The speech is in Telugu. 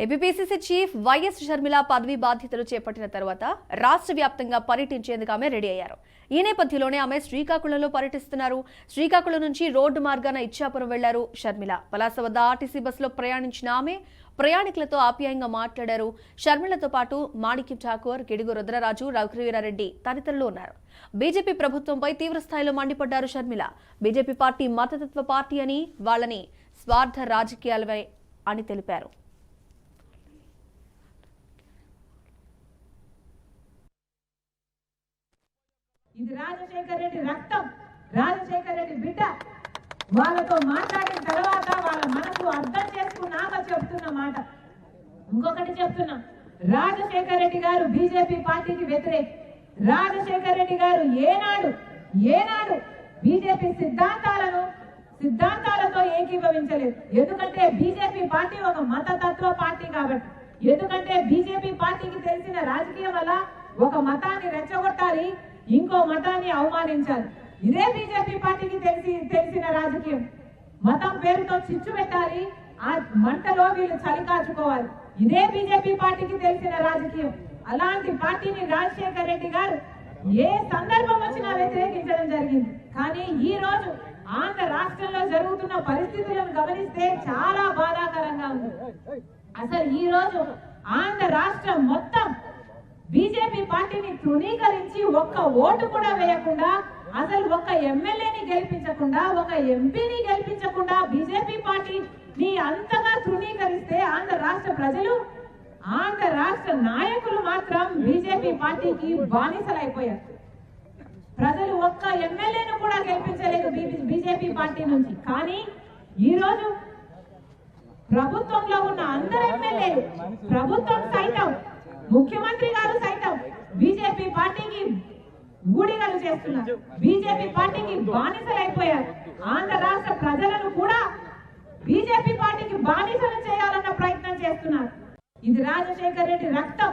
ఏపీపీసీసీ చీఫ్ వైఎస్ షర్మిల పదవి బాధ్యతలు చేపట్టిన తర్వాత రాష్ట్ర వ్యాప్తంగా పర్యటించేందుకు ఆమె రెడీ అయ్యారు. ఈ నేపథ్యంలోనే ఆమె శ్రీకాకుళంలో పర్యటిస్తున్నారు. శ్రీకాకుళం నుంచి రోడ్డు మార్గాన ఇచ్చాపురం వెళ్లారు షర్మిల. పలాస వద్ద ఆర్టీసీ బస్సులో ప్రయాణించిన ఆమె ప్రయాణికులతో ఆప్యాయంగా మాట్లాడారు. షర్మిలతో పాటు మాణిక్యం ఠాకూర్, గిడుగు రుద్రరాజు, రఘువీరారెడ్డి తదితరులు ఉన్నారు. బీజేపీ ప్రభుత్వంపై తీవ్రస్థాయిలో మండిపడ్డారు షర్మిల. బీజేపీ పార్టీ మతతత్వ పార్టీ అని, వాళ్ళని స్వార్థ రాజకీయాలపై అని తెలిపారు. ఇది రాజశేఖర రెడ్డి రక్తం, రాజశేఖర రెడ్డి బిడ్డ. వాళ్ళతో మాట్లాడిన తర్వాత వాళ్ళ మనసు అర్థం చేసుకున్నాక చెప్తున్న మాట. ఇంకొకటి చెప్తున్నా, రాజశేఖర రెడ్డి గారు బీజేపీ పార్టీకి వ్యతిరేక. రాజశేఖర రెడ్డి గారు ఏనాడు బీజేపీ సిద్ధాంతాలతో ఏకీభవించలేదు. ఎందుకంటే బీజేపీ పార్టీ ఒక మతతత్వ పార్టీ కాబట్టి. ఎందుకంటే బీజేపీ పార్టీకి తెలిసిన రాజకీయం వల్ల ఒక మతాన్ని రెచ్చగొట్టాలి, ఇంకో మతాన్ని అవమానించాలి. ఇదే బీజేపీ పార్టీకి తెలిసిన రాజకీయం. మతం పేరుతో చిచ్చు పెట్టాలి, ఆ మంటలో వీళ్ళు చలి కాచుకోవాలి. ఇదే బీజేపీ పార్టీకి తెలిసిన రాజకీయం. అలాంటి పార్టీని రాజశేఖర రెడ్డి గారు ఏ సందర్భం వచ్చినా వ్యతిరేకించడం జరిగింది. కానీ ఈ రోజు ఆంధ్ర రాష్ట్రంలో జరుగుతున్న పరిస్థితులను గమనిస్తే చాలా బాధాకరంగా ఉంది. అసలు ఈ రోజు ఆంధ్ర రాష్ట్రం మొత్తం బీజేపీ పార్టీని తృణీకరించి ఒక్క ఓటు కూడా వేయకుండా, అసలు ఒక్క ఎమ్మెల్యేని గెలిపించకుండా, ఒక ఎంపీని గెలిపించకుండా బీజేపీ పార్టీని అంతగా తృణీకరిస్తే ఆంధ్ర రాష్ట్ర ప్రజలు, ఆంధ్ర రాష్ట్ర నాయకులు మాత్రం బీజేపీ పార్టీకి బానిసలైపోయారు. ప్రజలు ఒక్క ఎమ్మెల్యేను కూడా గెలిపించలేదు బీజేపీ పార్టీ నుంచి. కానీ ఈ రోజు ప్రభుత్వంలో ఉన్న అందరు ఎమ్మెల్యేలు, ప్రభుత్వం సైతం, ముఖ్యమంత్రి గారు సైతం బీజేపీ పార్టీకి ఊడిగలు చేస్తున్నారు, బీజేపీ పార్టీకి బానిసలైపోయారు. ఆంధ్ర రాష్ట్ర ప్రజలను కూడా బీజేపీ పార్టీకి బానిసలు చేయాలన్న ప్రయత్నం చేస్తున్నారు. ఇది రాజశేఖర రెడ్డి రక్తం,